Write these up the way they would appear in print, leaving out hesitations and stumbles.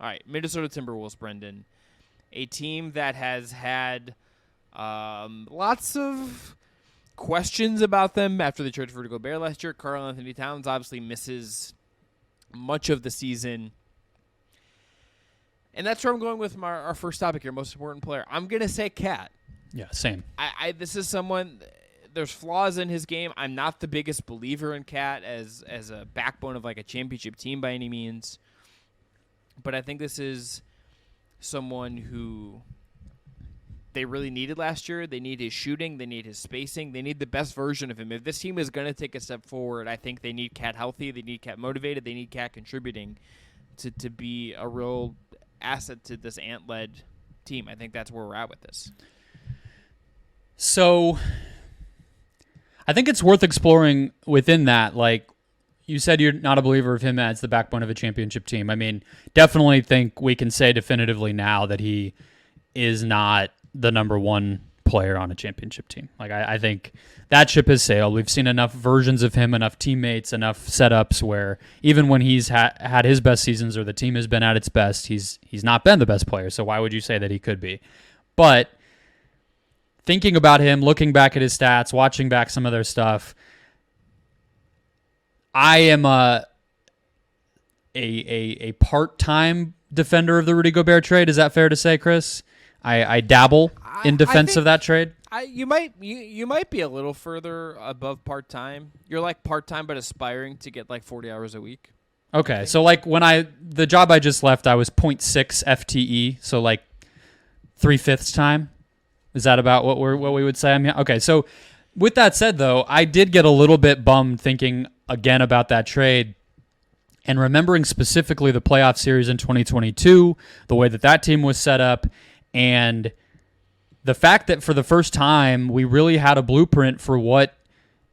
All right, Minnesota Timberwolves, Brendan. A team that has had lots of questions about them after they traded for Rudy Gobert last year. Karl Anthony-Towns obviously misses much of the season. And that's where I'm going with our first topic here, most important player. I'm going to say Cat. Yeah, same. This is someone, there's flaws in his game. I'm not the biggest believer in Cat as a backbone of like a championship team by any means. But I think this is someone who they really needed last year. They need his shooting. They need his spacing. They need the best version of him. If this team is going to take a step forward, I think they need Cat healthy. They need Cat motivated. They need Cat contributing to be a real asset to this Ant-led team. I think that's where we're at with this. So I think it's worth exploring within that. Like you said, you're not a believer of him as the backbone of a championship team. I mean, definitely think we can say definitively now that he is not the number one player on a championship team. Like I think that ship has sailed. We've seen enough versions of him, enough teammates, enough setups where even when he's had his best seasons or the team has been at its best, he's not been the best player. So why would you say that he could be? But thinking about him, looking back at his stats, watching back some of their stuff, I am a part-time defender of the Rudy Gobert trade. Is that fair to say, Chris? I dabble in defense of that trade. You might be a little further above part-time. You're like part-time but aspiring to get like 40 hours a week. Okay, so like the job I just left, I was 0.6 FTE, so like 3/5 time. Is that about what we would say? Okay, so with that said, though, I did get a little bit bummed thinking again about that trade and remembering specifically the playoff series in 2022, the way that team was set up, and the fact that for the first time we really had a blueprint for what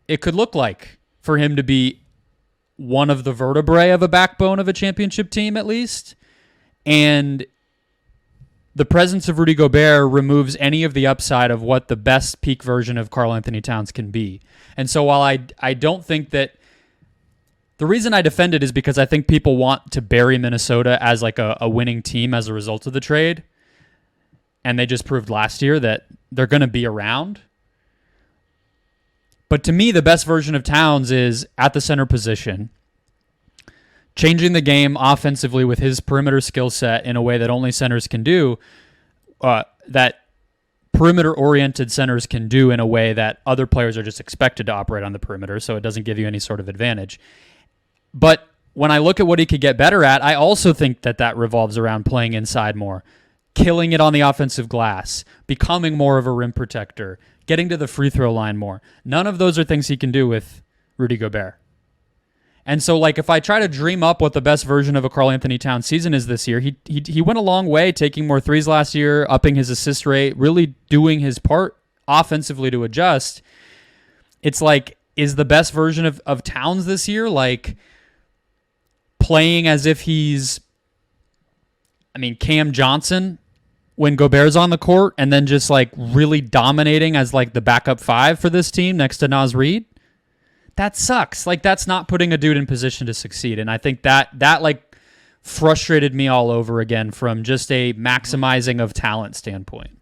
it could look like for him to be one of the vertebrae of a backbone of a championship team at least. And the presence of Rudy Gobert removes any of the upside of what the best peak version of Karl Anthony-Towns can be. And so while I don't think that the reason I defend it is because I think people want to bury Minnesota as like a winning team as a result of the trade. And they just proved last year that they're going to be around. But to me, the best version of Towns is at the center position, changing the game offensively with his perimeter skill set in a way that only centers can do, that perimeter-oriented centers can do in a way that other players are just expected to operate on the perimeter, so it doesn't give you any sort of advantage. But when I look at what he could get better at, I also think that revolves around playing inside more, killing it on the offensive glass, becoming more of a rim protector, getting to the free throw line more. None of those are things he can do with Rudy Gobert. And so, like, if I try to dream up what the best version of a Karl Anthony-Towns season is this year, he went a long way, taking more threes last year, upping his assist rate, really doing his part offensively to adjust. It's like, is the best version of Towns this year, like, playing as if he's, Cam Johnson when Gobert's on the court and then just, like, really dominating as, like, the backup five for this team next to Naz Reid? That sucks. Like, that's not putting a dude in position to succeed. And I think that like frustrated me all over again from just a maximizing of talent standpoint.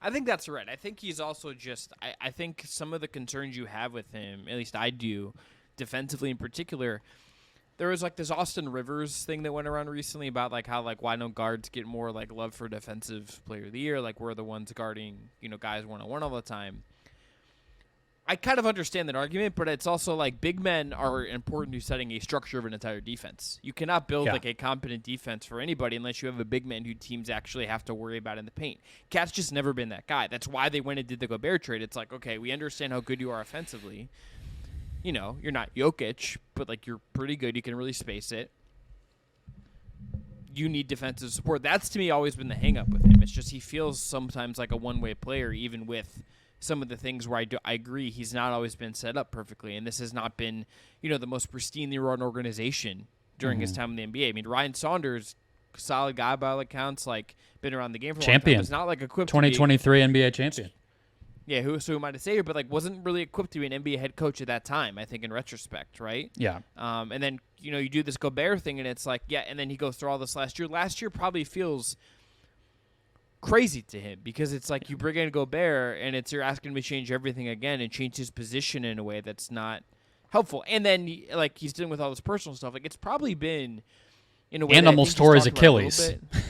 I think that's right. I think he's also just I think some of the concerns you have with him, at least I do, defensively in particular, there was like this Austin Rivers thing that went around recently about like how like why don't guards get more like love for defensive player of the year? Like we're the ones guarding, guys one-on-one all the time. I kind of understand that argument, but it's also like big men are important to setting a structure of an entire defense. You cannot build like a competent defense for anybody unless you have a big man who teams actually have to worry about in the paint. Cat's just never been that guy. That's why they went and did the Gobert trade. It's like, okay, we understand how good you are offensively. You're not Jokic, but like you're pretty good. You can really space it. You need defensive support. That's to me always been the hang up with him. It's just he feels sometimes like a one-way player, even with some of the things where I agree he's not always been set up perfectly, and this has not been, the most pristinely run organization during his time in the NBA. I mean, Ryan Saunders, solid guy by all accounts, like been around the game for a long time. It's not like equipped 2023 NBA champion. Yeah, who am I to say here? But like, wasn't really equipped to be an NBA head coach at that time. I think in retrospect, right? Yeah. And then you do this Gobert thing, and it's like, yeah, and then he goes through all this last year. Last year probably feels crazy to him because it's like you bring in Gobert, and you're asking him to change everything again and change his position in a way that's not helpful. And then like he's dealing with all this personal stuff. Like it's probably been in a way And that almost I think tore he's his talked about a little Achilles. bit.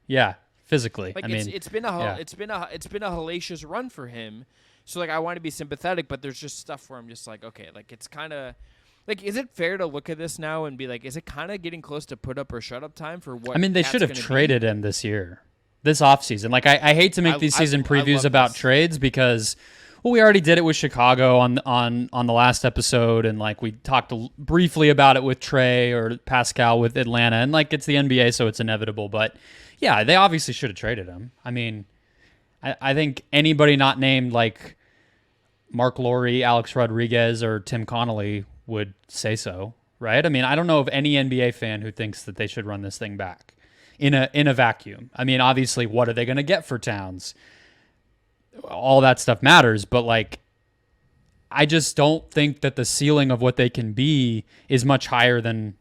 Yeah, physically. Like I mean, it's been a hellacious run for him. So like I want to be sympathetic, but there's just stuff where I'm just like, okay, like it's kind of like, is it fair to look at this now and be like, is it kind of getting close to put up or shut up time for what? I mean, they Cat's should have gonna traded him this year, this offseason. Like I hate to make these season I previews love about this. trades because, well, we already did it with Chicago on the last episode, and like we talked briefly about it with Trey or Pascal with Atlanta, and like it's the NBA, so it's inevitable. But yeah, they obviously should have traded him. I mean, I think anybody not named like Mark Lowry, Alex Rodriguez, or Tim Connolly would say so, right? I mean, I don't know of any NBA fan who thinks that they should run this thing back in a vacuum. I mean, obviously, what are they going to get for Towns? All that stuff matters, but like, I just don't think that the ceiling of what they can be is much higher than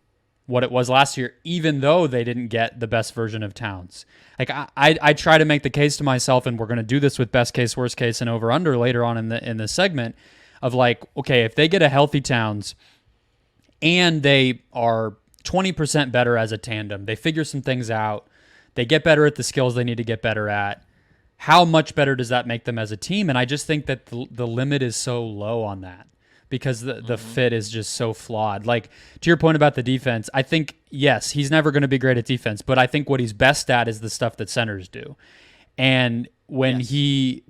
what it was last year, even though they didn't get the best version of Towns. Like I try to make the case to myself, and we're going to do this with best case, worst case, and over under later on in the segment of like, okay, if they get a healthy Towns and they are 20% better as a tandem, they figure some things out, they get better at the skills they need to get better at, how much better does that make them as a team? And I just think that the limit is so low on that because the fit is just so flawed. Like, to your point about the defense, I think, yes, he's never going to be great at defense, but I think what he's best at is the stuff that centers do. And when he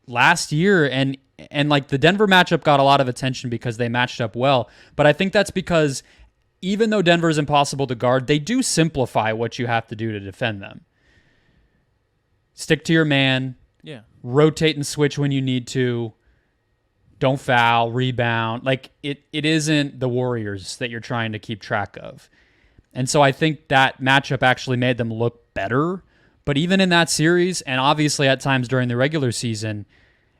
last year and like the Denver matchup got a lot of attention because they matched up well, but I think that's because even though Denver is impossible to guard, they do simplify what you have to do to defend them. Stick to your man. Yeah. Rotate and switch when you need to. Don't foul, rebound. Like it isn't the Warriors that you're trying to keep track of. And so I think that matchup actually made them look better. But even in that series, and obviously at times during the regular season,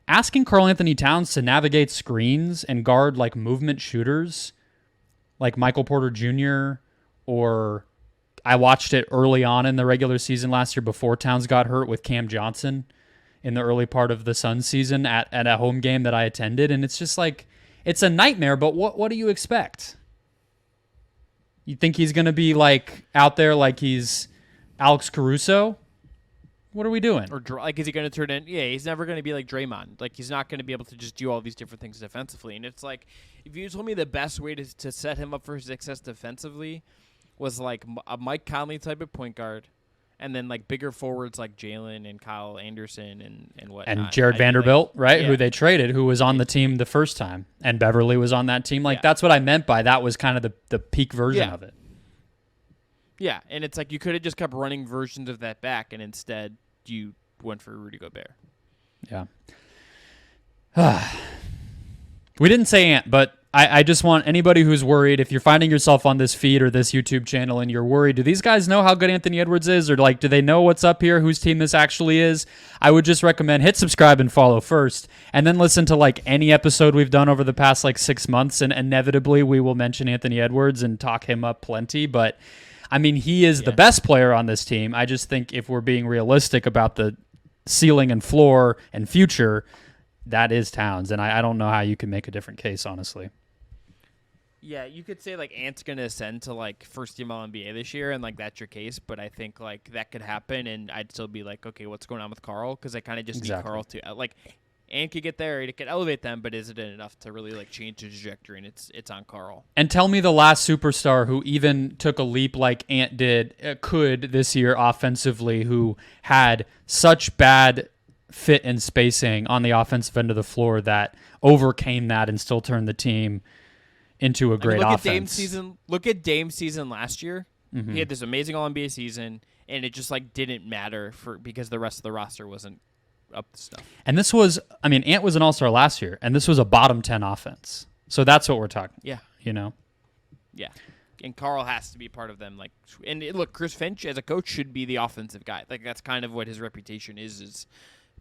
asking Karl Anthony-Towns to navigate screens and guard like movement shooters like Michael Porter Jr. or I watched it early on in the regular season last year before Towns got hurt with Cam Johnson in the early part of the Suns season at a home game that I attended. And it's just like, it's a nightmare, but what do you expect? You think he's going to be like out there like he's Alex Caruso? What are we doing? Or like, is he going to turn in? Yeah, he's never going to be like Draymond. Like, he's not going to be able to just do all these different things defensively. And it's like, if you told me the best way to set him up for success defensively was like a Mike Conley type of point guard, and then like bigger forwards like Jalen and Kyle Anderson and whatnot. And Jared Vanderbilt, right? Yeah. Who they traded, who was on the team the first time. And Beverly was on that team. Like, that's what I meant by that was kind of the peak version of it. Yeah, and it's like you could have just kept running versions of that back, and instead you went for Rudy Gobert. Yeah. We didn't say Ant, but I just want anybody who's worried, if you're finding yourself on this feed or this YouTube channel and you're worried, do these guys know how good Anthony Edwards is? Or like, do they know what's up here, whose team this actually is? I would just recommend hit subscribe and follow first, and then listen to like any episode we've done over the past like 6 months, and inevitably we will mention Anthony Edwards and talk him up plenty. But I mean, he is the best player on this team. I just think if we're being realistic about the ceiling and floor and future, that is Towns. And I don't know how you can make a different case, honestly. Yeah, you could say like Ant's gonna ascend to like first team All NBA this year, and like that's your case. But I think like that could happen, and I'd still be like, okay, what's going on with Karl? Because I kind of just need Karl to like Ant could get there, it could elevate them, but is it enough to really like change the trajectory? And it's on Karl. And tell me the last superstar who even took a leap like Ant did could this year offensively, who had such bad fit and spacing on the offensive end of the floor that overcame that and still turned the team into a great offense. Look at Dame's season last year. Mm-hmm. He had this amazing All-NBA season, and it just like didn't matter because the rest of the roster wasn't up to stuff. And this was, I mean, Ant was an All-Star last year, and this was a bottom 10 offense. So that's what we're talking. Yeah, you know. Yeah, and Karl has to be part of them. Like, and look, Chris Finch as a coach should be the offensive guy. Like that's kind of what his reputation is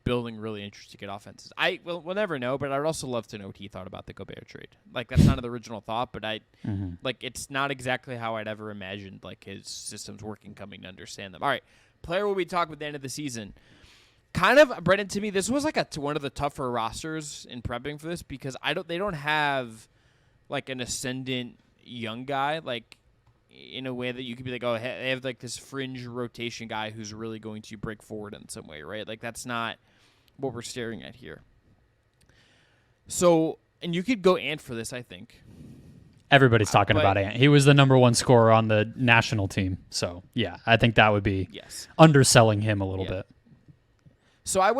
building really interesting offenses. We'll never know, but I'd also love to know what he thought about the Gobert trade. Like, that's not the original thought, but like, it's not exactly how I'd ever imagined, like, his systems working, coming to understand them. All right, player will be talking at the end of the season. Kind of, Brendan, to me, this was like one of the tougher rosters in prepping for this because they don't have like an ascendant young guy, like in a way that you could be like, oh, they have like this fringe rotation guy who's really going to break forward in some way, right? Like, that's not what we're staring at here. So, and you could go Ant for this, I think. Everybody's talking about Ant. He was the number one scorer on the national team. So, yeah, I think that would be underselling him a little bit. So I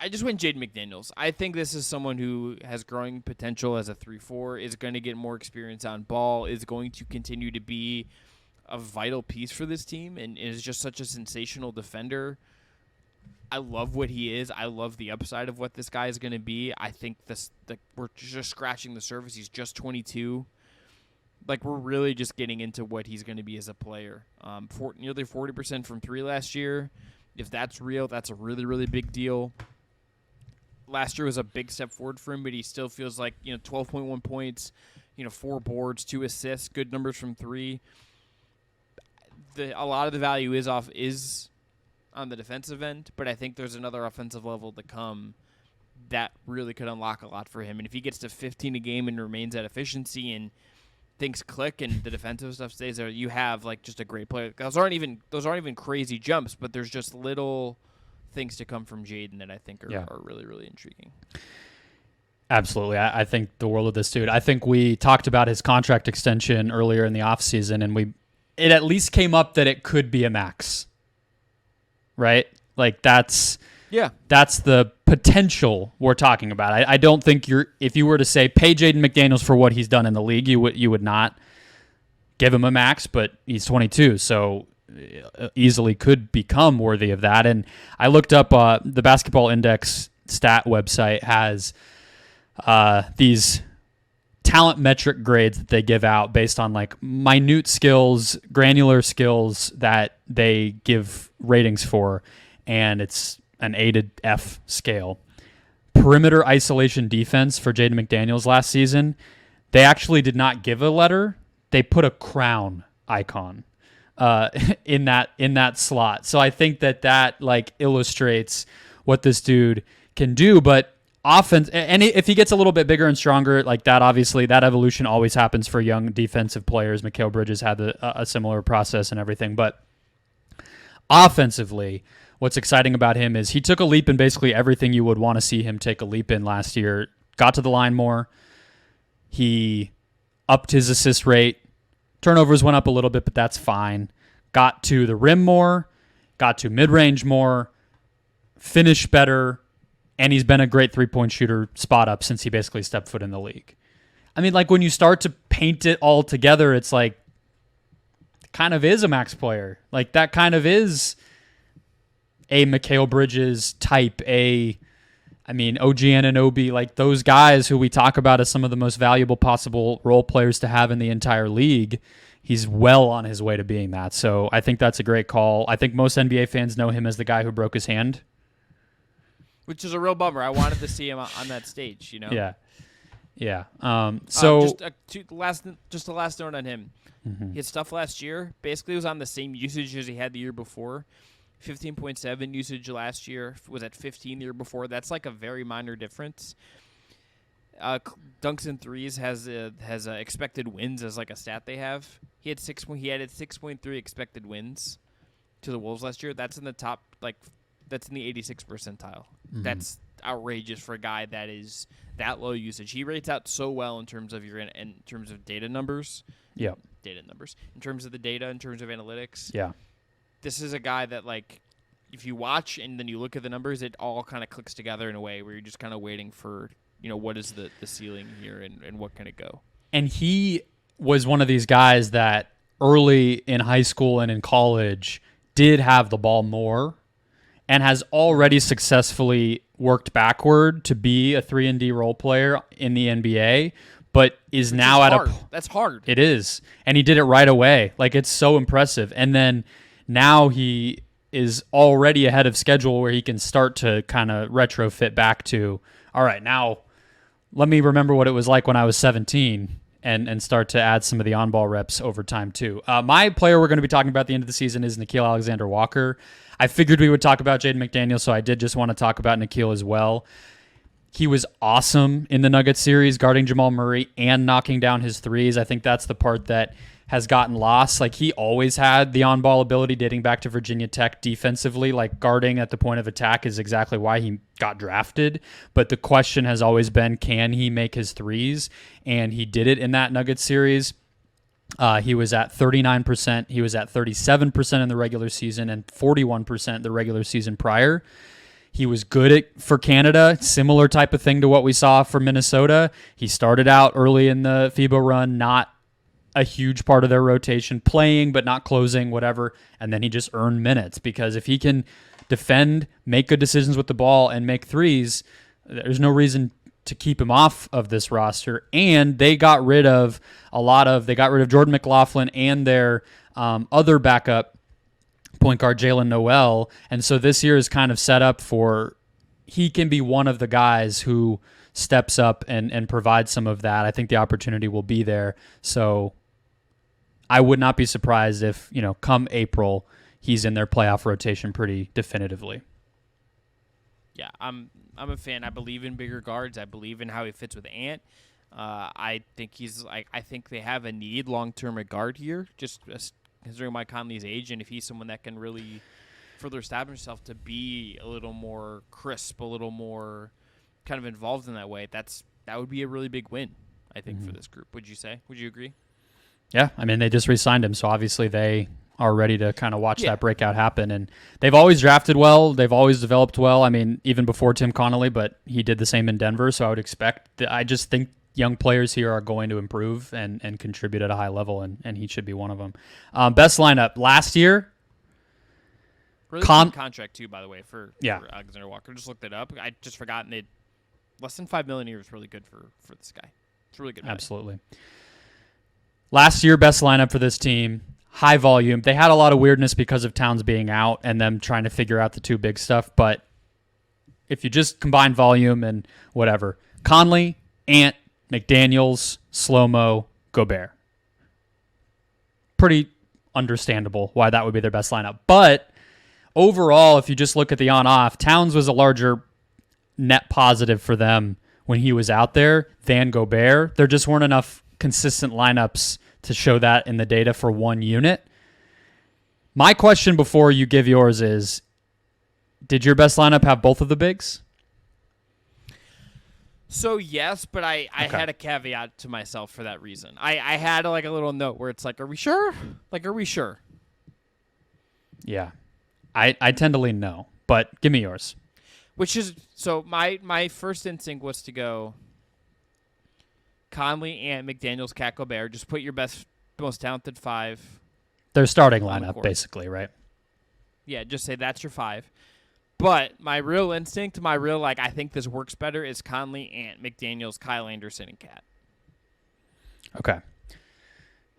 just went Jaden McDaniels. I think this is someone who has growing potential as a 3-4, is going to get more experience on ball, is going to continue to be a vital piece for this team, and is just such a sensational defender. I love what he is. I love the upside of what this guy is going to be. I think we're just scratching the surface. He's just 22. Like, we're really just getting into what he's going to be as a player. Nearly 40% from three last year. If that's real, that's a really, really big deal. Last year was a big step forward for him, but he still feels like, 12.1 points, 4 boards, 2 assists, good numbers from three. A lot of the value is on the defensive end, but I think there's another offensive level to come that really could unlock a lot for him. And if he gets to 15 a game and remains at efficiency and things click and the defensive stuff stays there, you have like just a great player. Those aren't even crazy jumps, but there's just little things to come from Jaden that I think are really, really intriguing. Absolutely. I think the world of this dude. I think we talked about his contract extension earlier in the offseason, and it at least came up that it could be a max. Right? Like, that's the potential we're talking about. I don't think if you were to say pay Jaden McDaniels for what he's done in the league, you would not give him a max, but he's 22, so easily could become worthy of that. And I looked up the Basketball Index stat website has these talent metric grades that they give out based on like minute skills, granular skills that they give ratings for, and it's an A to F scale. Perimeter isolation defense for Jaden McDaniels last season, they actually did not give a letter. They put a crown icon in that slot. So I think that like illustrates what this dude can do. But offense, and if he gets a little bit bigger and stronger like that, obviously that evolution always happens for young defensive players. Mikal Bridges had a similar process and everything. But offensively, what's exciting about him is he took a leap in basically everything you would want to see him take a leap in last year. Got to the line more. He upped his assist rate. Turnovers went up a little bit, but that's fine. Got to the rim more. Got to mid-range more. Finished better. And he's been a great three-point shooter spot up since he basically stepped foot in the league. I mean, like, when you start to paint it all together, it's like, kind of is a max player. Like, that kind of is a Mikal Bridges type, OG Anunoby, like those guys who we talk about as some of the most valuable possible role players to have in the entire league. He's well on his way to being that. So I think that's a great call. I think most NBA fans know him as the guy who broke his hand. Which is a real bummer. I wanted to see him on that stage, Yeah. Just the last note on him. Mm-hmm. His stuff last year basically was on the same usage as he had the year before. 15.7 usage last year, was at 15 the year before. That's like a very minor difference. Dunks and threes has expected wins as like a stat they have. He added 6.3 expected wins to the Wolves last year. That's in the top, that's in the 86th percentile. Mm-hmm. That's outrageous for a guy that is that low usage. He rates out so well in terms of in terms of data numbers. Yeah. Data numbers. In terms of the data, in terms of analytics. Yeah. This is a guy that, like, if you watch and then you look at the numbers, it all kind of clicks together in a way where you're just kind of waiting for, what is the ceiling here and what can it go. And he was one of these guys that early in high school and in college did have the ball more and has already successfully worked backward to be a 3-and-D role player in the NBA, but is now at That's hard. It is. And he did it right away. Like, it's so impressive. And then now he is already ahead of schedule where he can start to kind of retrofit back to, all right, now let me remember what it was like when I was 17 and start to add some of the on-ball reps over time too. My player we're going to be talking about at the end of the season is Nickeil Alexander-Walker. I figured we would talk about Jaden McDaniels, so I did just want to talk about Nickeil as well. He was awesome in the Nuggets series, guarding Jamal Murray and knocking down his threes. I think that's the part that has gotten lost. Like, he always had the on-ball ability dating back to Virginia Tech defensively. Like, guarding at the point of attack is exactly why he got drafted. But the question has always been, can he make his threes? And he did it in that Nuggets series. He was at 39%. He was at 37% in the regular season and 41% the regular season prior. He was good for Canada, similar type of thing to what we saw for Minnesota. He started out early in the FIBA run, not a huge part of their rotation, playing but not closing, whatever, and then he just earned minutes, because if he can defend, make good decisions with the ball, and make threes, there's no reason to keep him off of this roster. And they got rid of Jordan McLaughlin and their other backup point guard, Jalen Noel. And so this year is kind of set up for, he can be one of the guys who steps up and provides some of that. I think the opportunity will be there. So I would not be surprised if, come April, he's in their playoff rotation pretty definitively. Yeah, I'm a fan. I believe in bigger guards. I believe in how he fits with Ant. I think I think they have a need long-term at guard here, just considering Mike Conley's age, and if he's someone that can really further establish himself to be a little more crisp, a little more kind of involved in that way, that would be a really big win, I think, for this group. Would you say? Would you agree? Yeah, I mean, they just re-signed him, so obviously they are ready to kind of watch that breakout happen. And they've always drafted well. They've always developed well. I mean, even before Tim Connolly, but he did the same in Denver, so I would expect I just think young players here are going to improve and contribute at a high level, and he should be one of them. Best lineup last year. Really good contract too, by the way, for Alexander Walker. Just looked it up. I just forgotten it. Less than $5 million a year is really good for this guy. It's really good. Absolutely. Last year, best lineup for this team. High volume. They had a lot of weirdness because of Towns being out and them trying to figure out the two big stuff. But if you just combine volume and whatever, Conley, Ant, McDaniels, Slow-Mo, Gobert. Pretty understandable why that would be their best lineup. But overall, if you just look at the on-off, Towns was a larger net positive for them when he was out there than Gobert. There just weren't enough consistent lineups to show that in the data for one unit. My question before you give yours is, did your best lineup have both of the bigs? So yes, but I had a caveat to myself for that reason. I had like a little note where it's like, are we sure? Like, are we sure? Yeah. I tend to lean no, but give me yours. Which is, so my first instinct was to go Conley, Ant, McDaniels, Cat, Gobert. Just put your best, most talented five. Their starting lineup, basically, right? Yeah, just say that's your five. But my real instinct, I think this works better, is Conley, Ant, McDaniels, Kyle Anderson, and Cat. Okay.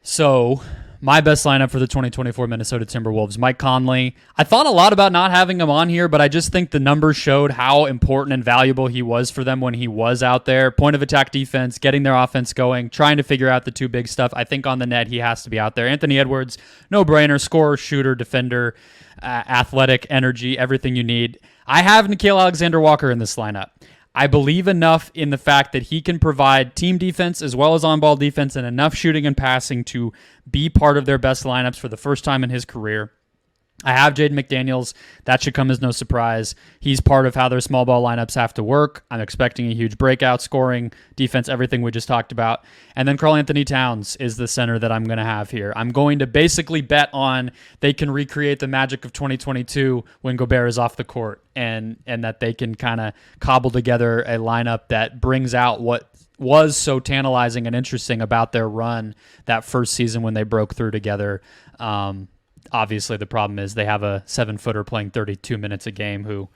So, my best lineup for the 2024 Minnesota Timberwolves, Mike Conley. I thought a lot about not having him on here, but I just think the numbers showed how important and valuable he was for them when he was out there. Point of attack defense, getting their offense going, trying to figure out the two big stuff. I think on the net, he has to be out there. Anthony Edwards, no-brainer, scorer, shooter, defender, athletic, energy, everything you need. I have Nickeil Alexander-Walker in this lineup. I believe enough in the fact that he can provide team defense as well as on-ball defense and enough shooting and passing to be part of their best lineups for the first time in his career. I have Jaden McDaniels. That should come as no surprise. He's part of how their small ball lineups have to work. I'm expecting a huge breakout, scoring, defense, everything we just talked about. And then Karl Anthony-Towns is the center that I'm going to have here. I'm going to basically bet on they can recreate the magic of 2022 when Gobert is off the court, and that they can kind of cobble together a lineup that brings out what was so tantalizing and interesting about their run that first season when they broke through together. Obviously, the problem is they have a 7-footer playing 32 minutes a game who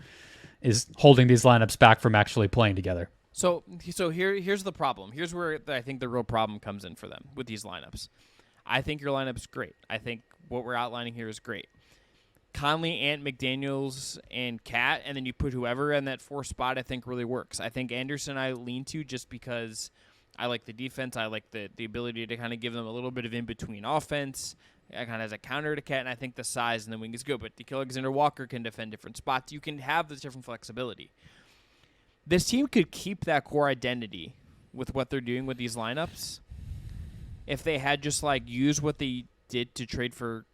is holding these lineups back from actually playing together. So here's the problem. Here's where I think the real problem comes in for them with these lineups. I think your lineup's great. I think what we're outlining here is great. Conley, Ant, McDaniels, and Cat, and then you put whoever in that 4 spot, I think really works. I think Anderson I lean to just because I like the defense. I like the ability to kind of give them a little bit of in-between offense. I kind of as a counter to Cat, and I think the size and the wing is good. But Nickeil Alexander-Walker can defend different spots. You can have this different flexibility. This team could keep that core identity with what they're doing with these lineups if they had just like used what they did to trade for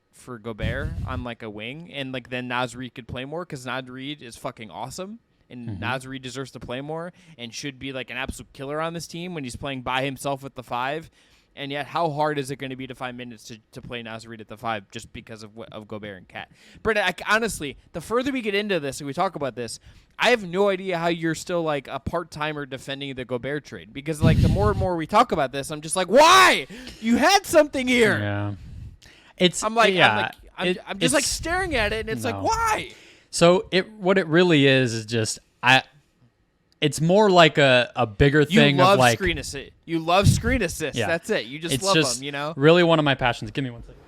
Gobert on like a wing, and like then Naz Reid could play more because Naz Reid is fucking awesome, and Naz Reid deserves to play more and should be like an absolute killer on this team when he's playing by himself at the 5. And yet, how hard is it going to be to find minutes to play Naz Reid at the 5 just because of Gobert and Cat? Brendan, honestly, the further we get into this and we talk about this, I have no idea how you're still like a part-timer defending the Gobert trade, because like the more and more we talk about this, I'm just like, why? You had something here. Yeah. I'm just like staring at it, and it's like, why? So what it really is just it's more like a bigger thing of like screen assist. You love screen assists. Yeah. That's it. You just it's love just them. You know. Really, one of my passions. Give me 1 second,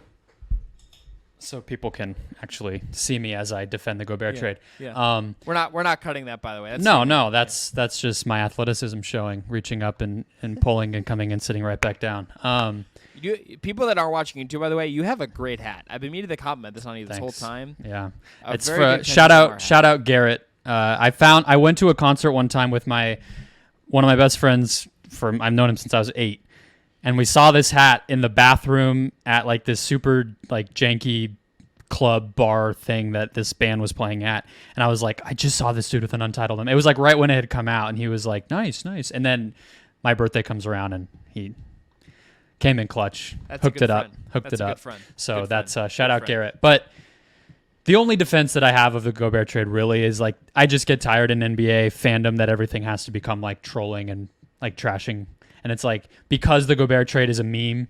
so people can actually see me as I defend the Gobert trade. Yeah. We're not cutting that, by the way. That's just my athleticism showing, reaching up and pulling and coming and sitting right back down. People that aren't watching you too, by the way, you have a great hat. I've been meaning to compliment this on you this whole time. Yeah, It's for shout out Garrett. I went to a concert one time with one of my best friends. I've known him since I was 8, and we saw this hat in the bathroom at like this super like janky club bar thing that this band was playing at, and I was like, I just saw this dude with an Untitled It was like right when it had come out, and he was like, nice, and then my birthday comes around, and he came in clutch, hooked it up. So that's shout out Garrett. But the only defense that I have of the Gobert trade really is like I just get tired in NBA fandom that everything has to become like trolling and like trashing, and it's like because the Gobert trade is a meme,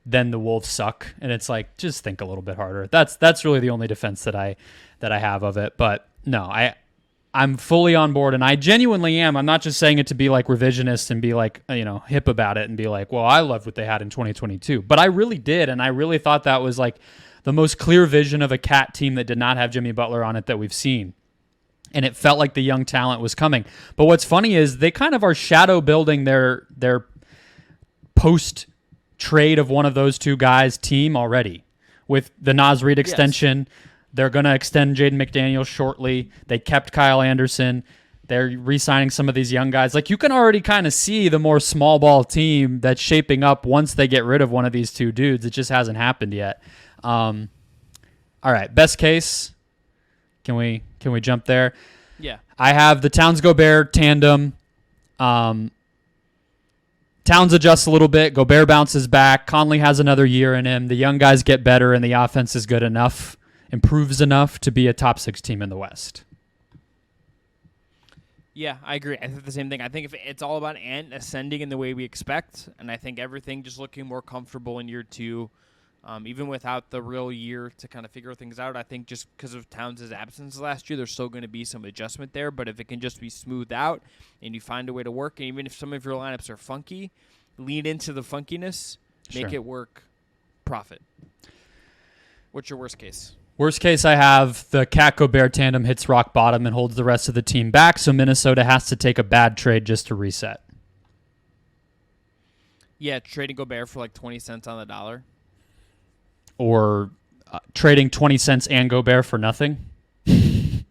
then the Wolves suck, and it's like just think a little bit harder. That's really the only defense that I have of it. But no, I'm fully on board, and I genuinely am. I'm not just saying it to be like revisionist and be like, hip about it and be like, well, I loved what they had in 2022. But I really did, and I really thought that was like the most clear vision of a Cat team that did not have Jimmy Butler on it that we've seen. And it felt like the young talent was coming. But what's funny is they kind of are shadow building their post-trade of one of those two guys team already. With the Naz Reid extension, they're going to extend Jaden McDaniels shortly. They kept Kyle Anderson. They're re-signing some of these young guys. Like you can already kind of see the more small ball team that's shaping up once they get rid of one of these two dudes. It just hasn't happened yet. All right, best case. Can we jump there? Yeah. I have the Towns-Gobert tandem. Towns adjusts a little bit. Gobert bounces back. Conley has another year in him. The young guys get better, and the offense is good enough, improves enough to be a top 6 team in the West. Yeah, I agree. I think the same thing. I think if it's all about Ant ascending in the way we expect, and I think everything just looking more comfortable in year 2. Even without the real year to kind of figure things out, I think just because of Towns' absence last year, there's still going to be some adjustment there. But if it can just be smoothed out and you find a way to work, and even if some of your lineups are funky, lean into the funkiness, make it work, profit. What's your worst case? Worst case, I have the Cat-Gobert tandem hits rock bottom and holds the rest of the team back, so Minnesota has to take a bad trade just to reset. Yeah, trading Gobert for like 20 cents on the dollar. Or trading 20 cents and Gobert for nothing. Trading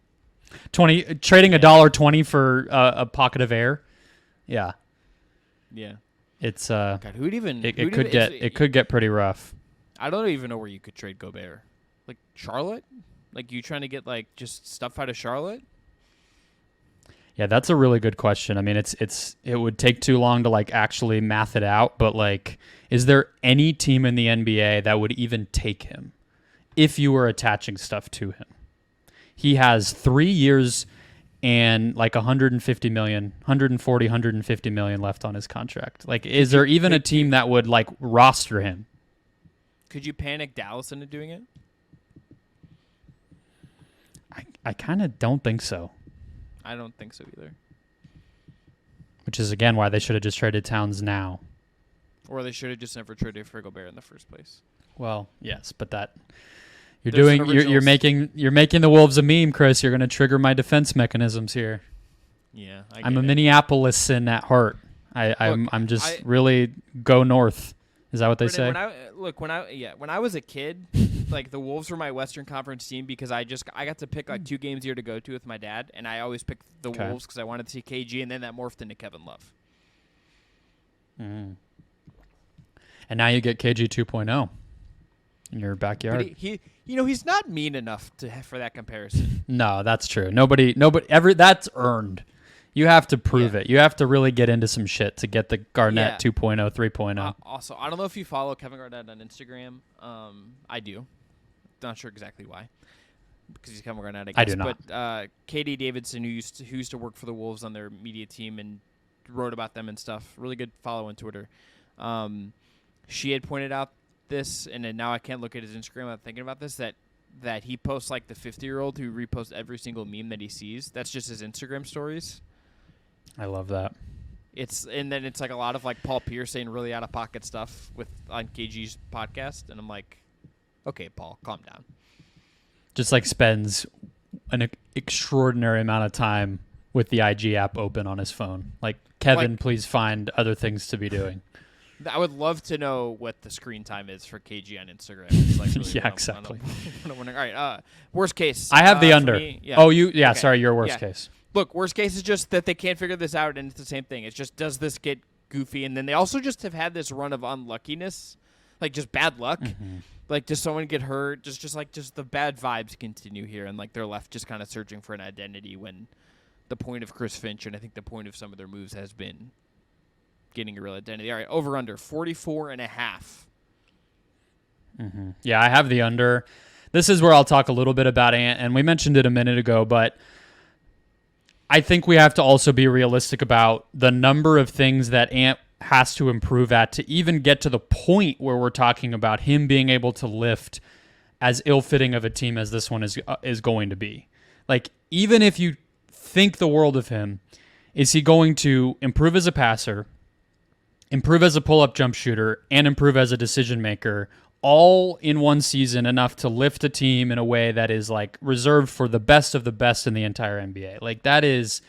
$1.20 for a pocket of air. Yeah. Yeah. It's God, it could get pretty rough. I don't even know where you could trade Gobert. Like Charlotte? Like you trying to get like just stuff out of Charlotte? Yeah, that's a really good question. I mean, it would take too long to like actually math it out, but like is there any team in the NBA that would even take him if you were attaching stuff to him? He has 3 years and like 150 million, 140, 150 million left on his contract. Like, is there even a team that would like roster him? Could you panic Dallas into doing it? I kind of don't think so. I don't think so either. Which is, again, why they should have just traded Towns now. Or they should have just never traded for Gobert in the first place. Well, yes, but that, You're making the Wolves a meme, Chris. You're going to trigger my defense mechanisms here. Yeah, I'm a Minneapolisan at heart. I'm just really go north. Is that what they say? When I was a kid, like the Wolves were my Western Conference team because I got to pick like 2 games a year to go to with my dad, and I always picked the Wolves because I wanted to see KG, and then that morphed into Kevin Love. Mm. And now you get KG 2.0 in your backyard. But he's not mean enough for that comparison. No, that's true. Nobody, that's earned. You have to prove it. You have to really get into some shit to get the Garnett 2.0, 3.0. Also, I don't know if you follow Kevin Garnett on Instagram. I do. Not sure exactly why. Because he's Kevin Garnett, I guess. I do not. But Katie Davidson, who used to work for the Wolves on their media team and wrote about them and stuff, really good follow on Twitter. She had pointed out this, and then now I can't look at his Instagram without thinking about this, that he posts like the 50-year-old who reposts every single meme that he sees. That's just his Instagram stories. I love that. And then it's like a lot of like Paul Pierce saying really out of pocket stuff on KG's podcast, and I'm like, okay, Paul, calm down. Just like spends an extraordinary amount of time with the IG app open on his phone. Like, Kevin, please find other things to be doing. I would love to know what the screen time is for KG on Instagram. It's like really exactly. All right, worst case. I have the under. Me, okay. Sorry, your worst case. Look, worst case is just that they can't figure this out, and it's the same thing. It's just, does this get goofy? And then they also just have had this run of unluckiness, like just bad luck. Mm-hmm. Like, does someone get hurt? Just the bad vibes continue here, and like they're left just kind of searching for an identity when the point of Chris Finch, and I think the point of some of their moves has been getting a real identity. All right, over under 44.5. Mm-hmm. Yeah, I have the under. This is where I'll talk a little bit about Ant, and we mentioned it a minute ago, but I think we have to also be realistic about the number of things that Ant has to improve at to even get to the point where we're talking about him being able to lift as ill-fitting of a team as this one is going to be. Like, even if you think the world of him, is he going to improve as a passer, improve as a pull-up jump shooter, and improve as a decision maker, all in one season, enough to lift a team in a way that is like reserved for the best of the best in the entire NBA? Like, that is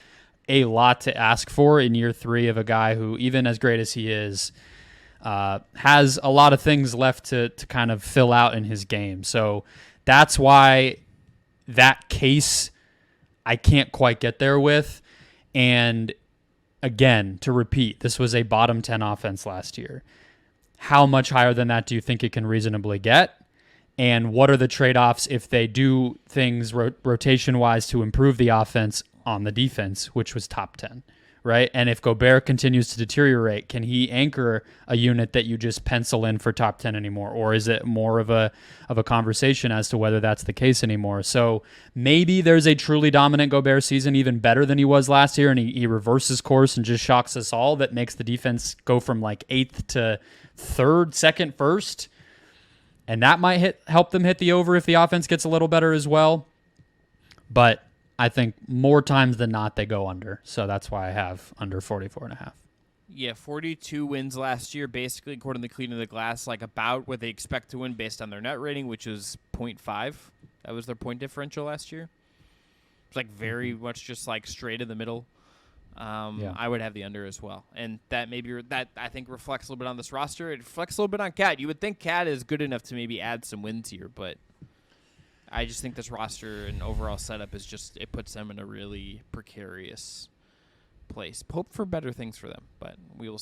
a lot to ask for in year 3 of a guy who, even as great as he is, has a lot of things left to kind of fill out in his game. So that's why that case I can't quite get there with. And again, to repeat, this was a bottom 10 offense last year. How much higher than that do you think it can reasonably get? And what are the trade-offs if they do things rotation-wise to improve the offense on the defense, which was top 10, right? And if Gobert continues to deteriorate, can he anchor a unit that you just pencil in for top 10 anymore? Or is it more of a conversation as to whether that's the case anymore? So maybe there's a truly dominant Gobert season, even better than he was last year, and he reverses course and just shocks us all. That makes the defense go from like 8th to 3rd, 2nd, 1st. And that might help them hit the over if the offense gets a little better as well. But I think more times than not they go under. So that's why I have under 44.5. Yeah, 42 wins last year, basically, according to Cleaning the Glass, like about what they expect to win based on their net rating, which was 0.5. That was their point differential last year. It's like very much just like straight in the middle. I would have the under as well. And that I think reflects a little bit on this roster. It reflects a little bit on Cat. You would think Cat is good enough to maybe add some wins here, but I just think this roster and overall setup is just, it puts them in a really precarious place. Hope for better things for them, but we will